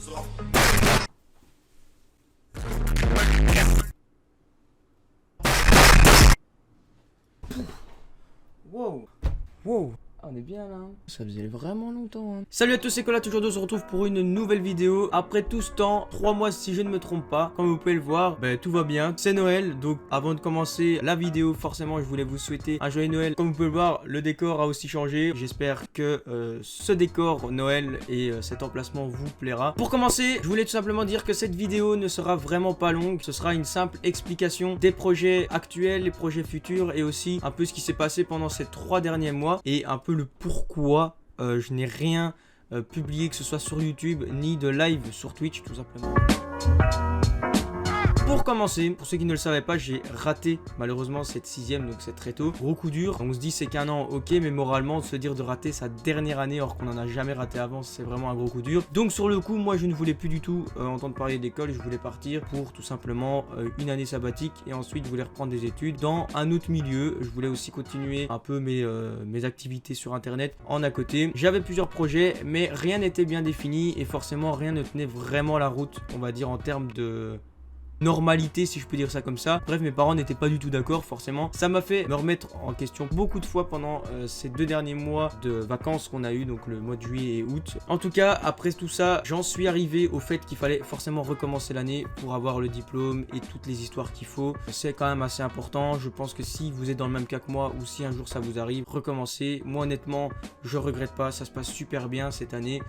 Wow. Wow. Ah, on est bien là. Ça faisait vraiment longtemps. Salut à tous, c'est Cola, toujours on se retrouve pour une nouvelle vidéo. Après tout ce temps, 3 mois si je ne me trompe pas. Comme vous pouvez le voir, tout va bien. C'est Noël, donc avant de commencer la vidéo, forcément je voulais vous souhaiter un joyeux Noël. Comme vous pouvez le voir, le décor a aussi changé. J'espère que ce décor Noël et cet emplacement vous plaira. Pour commencer, je voulais tout simplement dire que cette vidéo ne sera vraiment pas longue. Ce sera une simple explication des projets actuels, les projets futurs et aussi un peu ce qui s'est passé pendant ces 3 derniers mois et un peu le pourquoi je n'ai rien publié, que ce soit sur YouTube ni de live sur Twitch tout simplement. Pour commencer, pour ceux qui ne le savaient pas, j'ai raté malheureusement cette 6ème, donc c'est très tôt. Gros coup dur, on se dit c'est qu'un an, ok, mais moralement, se dire de rater sa dernière année alors qu'on en a jamais raté avant, c'est vraiment un gros coup dur. Donc sur le coup, moi je ne voulais plus du tout entendre parler d'école, je voulais partir pour tout simplement une année sabbatique et ensuite je voulais reprendre des études dans un autre milieu. Je voulais aussi continuer un peu mes activités sur internet en à côté. J'avais plusieurs projets, mais rien n'était bien défini et forcément rien ne tenait vraiment la route, on va dire en termes de normalité, si je peux dire ça comme ça. Bref, mes parents n'étaient pas du tout d'accord, forcément. Ça m'a fait me remettre en question beaucoup de fois pendant ces 2 derniers mois de vacances qu'on a eu, donc le mois de juillet et août. En tout cas, après tout ça, j'en suis arrivé au fait qu'il fallait forcément recommencer l'année pour avoir le diplôme et toutes les histoires qu'il faut. C'est quand même assez important. Je pense que si vous êtes dans le même cas que moi ou si un jour ça vous arrive, recommencer. Moi, honnêtement, je regrette pas. Ça se passe super bien cette année.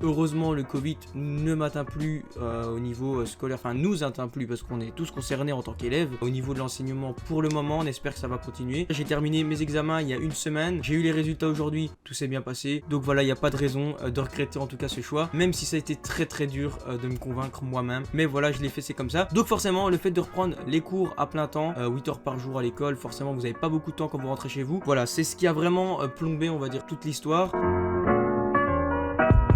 Heureusement, le Covid ne m'atteint plus au niveau scolaire, enfin nous atteint plus parce qu'on est tous concernés en tant qu'élèves. Au niveau de l'enseignement, pour le moment, on espère que ça va continuer. J'ai terminé mes examens il y a une semaine, j'ai eu les résultats aujourd'hui, tout s'est bien passé. Donc voilà, il n'y a pas de raison de regretter en tout cas ce choix, même si ça a été très très dur de me convaincre moi-même. Mais voilà, je l'ai fait, c'est comme ça. Donc forcément, le fait de reprendre les cours à plein temps, 8 heures par jour à l'école, forcément vous n'avez pas beaucoup de temps quand vous rentrez chez vous. Voilà, c'est ce qui a vraiment plombé, on va dire, toute l'histoire.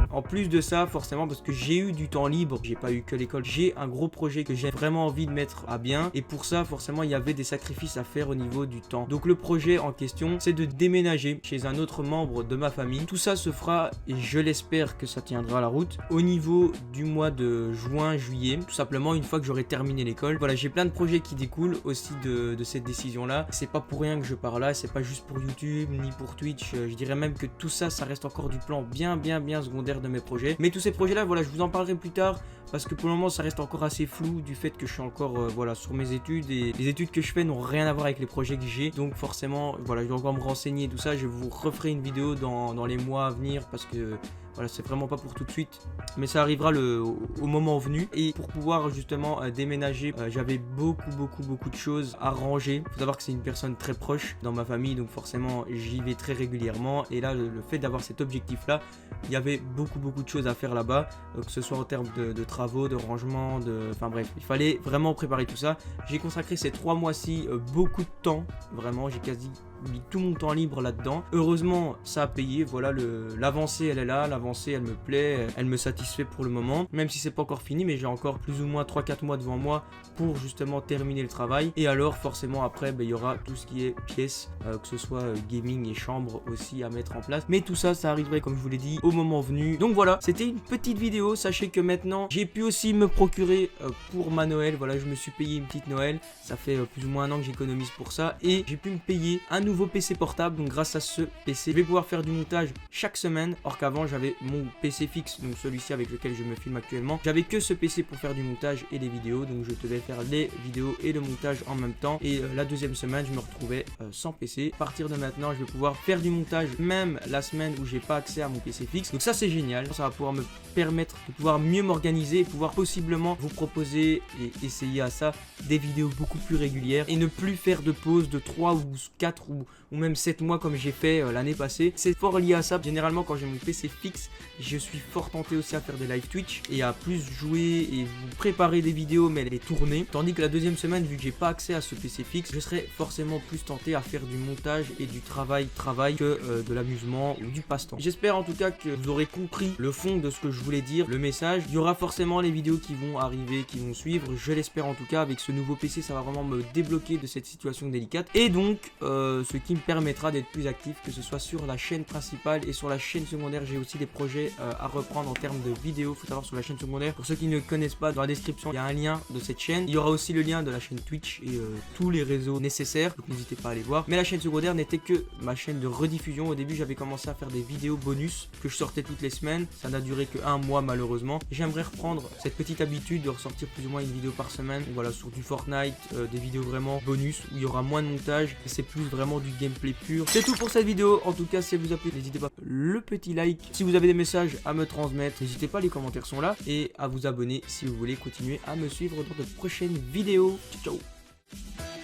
En plus de ça, forcément, parce que j'ai eu du temps libre, j'ai pas eu que l'école, j'ai un gros projet que j'ai vraiment envie de mettre à bien. Et pour ça, forcément, il y avait des sacrifices à faire au niveau du temps. Donc le projet en question, c'est de déménager chez un autre membre de ma famille. Tout ça se fera, et je l'espère que ça tiendra la route, au niveau du mois de juin, juillet. Tout simplement, une fois que j'aurai terminé l'école. Voilà, j'ai plein de projets qui découlent aussi de cette décision-là. C'est pas pour rien que je pars là, c'est pas juste pour YouTube, ni pour Twitch. Je dirais même que tout ça, ça reste encore du plan bien secondaire de mes projets. Mais tous ces projets là, voilà, je vous en parlerai plus tard parce que pour le moment ça reste encore assez flou du fait que je suis encore voilà, sur mes études et les études que je fais n'ont rien à voir avec les projets que j'ai. Donc forcément, voilà, je dois encore me renseigner et tout ça. Je vous referai une vidéo dans les mois à venir parce que voilà, c'est vraiment pas pour tout de suite, mais ça arrivera au moment venu. Et pour pouvoir justement déménager, j'avais beaucoup de choses à ranger. Faut savoir que c'est une personne très proche dans ma famille, donc forcément j'y vais très régulièrement. Et là, le fait d'avoir cet objectif-là, il y avait beaucoup de choses à faire là-bas, que ce soit en termes de travaux, de rangement, enfin bref, il fallait vraiment préparer tout ça. J'ai consacré ces 3 mois-ci beaucoup de temps, vraiment, j'ai quasi mis tout mon temps libre là-dedans. Heureusement, ça a payé. Voilà, l'avancée, elle est là. L'avancée, elle me plaît. Elle me satisfait pour le moment. Même si c'est pas encore fini, mais j'ai encore plus ou moins 3-4 mois devant moi pour justement terminer le travail. Et alors, forcément, après, il y aura tout ce qui est pièces, que ce soit gaming et chambre aussi à mettre en place. Mais tout ça, ça arriverait, comme je vous l'ai dit, au moment venu. Donc voilà, c'était une petite vidéo. Sachez que maintenant, j'ai pu aussi me procurer pour ma Noël. Voilà, je me suis payé une petite Noël. Ça fait plus ou moins un an que j'économise pour ça. Et j'ai pu me payer un nouveau PC portable. Donc grâce à ce PC, je vais pouvoir faire du montage chaque semaine. Or qu'avant, j'avais mon PC fixe, donc celui-ci avec lequel je me filme actuellement. J'avais que ce PC pour faire du montage et des vidéos. Donc je devais faire les vidéos et le montage en même temps. Et la 2e semaine, je me retrouvais sans PC. À partir de maintenant, je vais pouvoir faire du montage même la semaine où j'ai pas accès à mon PC fixe. Donc ça, c'est génial. Ça va pouvoir me permettre de pouvoir mieux m'organiser et pouvoir possiblement vous proposer et essayer à ça des vidéos beaucoup plus régulières et ne plus faire de pause de 3 ou 4 ou même 7 mois comme j'ai fait l'année passée. C'est fort lié à ça. Généralement, quand j'ai mon PC fixe, je suis fort tenté aussi à faire des live Twitch et à plus jouer et vous préparer des vidéos mais les tourner. Tandis que la 2e semaine, vu que j'ai pas accès à ce PC fixe, je serai forcément plus tenté à faire du montage et du travail que de l'amusement ou du passe-temps. J'espère en tout cas que vous aurez compris le fond de ce que je voulais dire, le message. Il y aura forcément les vidéos qui vont arriver, qui vont suivre. Je l'espère en tout cas. Avec ce nouveau PC, ça va vraiment me débloquer de cette situation délicate. Et donc, ce qui me permettra d'être plus actif, que ce soit sur la chaîne principale et sur la chaîne secondaire. J'ai aussi des projets à reprendre en termes de vidéos. Faut savoir, sur la chaîne secondaire, pour ceux qui ne connaissent pas, dans la description il y a un lien de cette chaîne. Il y aura aussi le lien de la chaîne Twitch et tous les réseaux nécessaires, donc n'hésitez pas à aller voir. Mais la chaîne secondaire n'était que ma chaîne de rediffusion. Au début j'avais commencé à faire des vidéos bonus que je sortais toutes les semaines, ça n'a duré que un mois malheureusement. J'aimerais reprendre cette petite habitude de ressortir plus ou moins une vidéo par semaine. Donc voilà, sur du Fortnite, des vidéos vraiment bonus où il y aura moins de montage et c'est plus vraiment du gameplay pur. C'est tout pour cette vidéo. En tout cas, si elle vous a plu, n'hésitez pas le petit like. Si vous avez des messages à me transmettre, n'hésitez pas, les commentaires sont là, et à vous abonner si vous voulez continuer à me suivre dans de prochaines vidéos. Ciao ciao.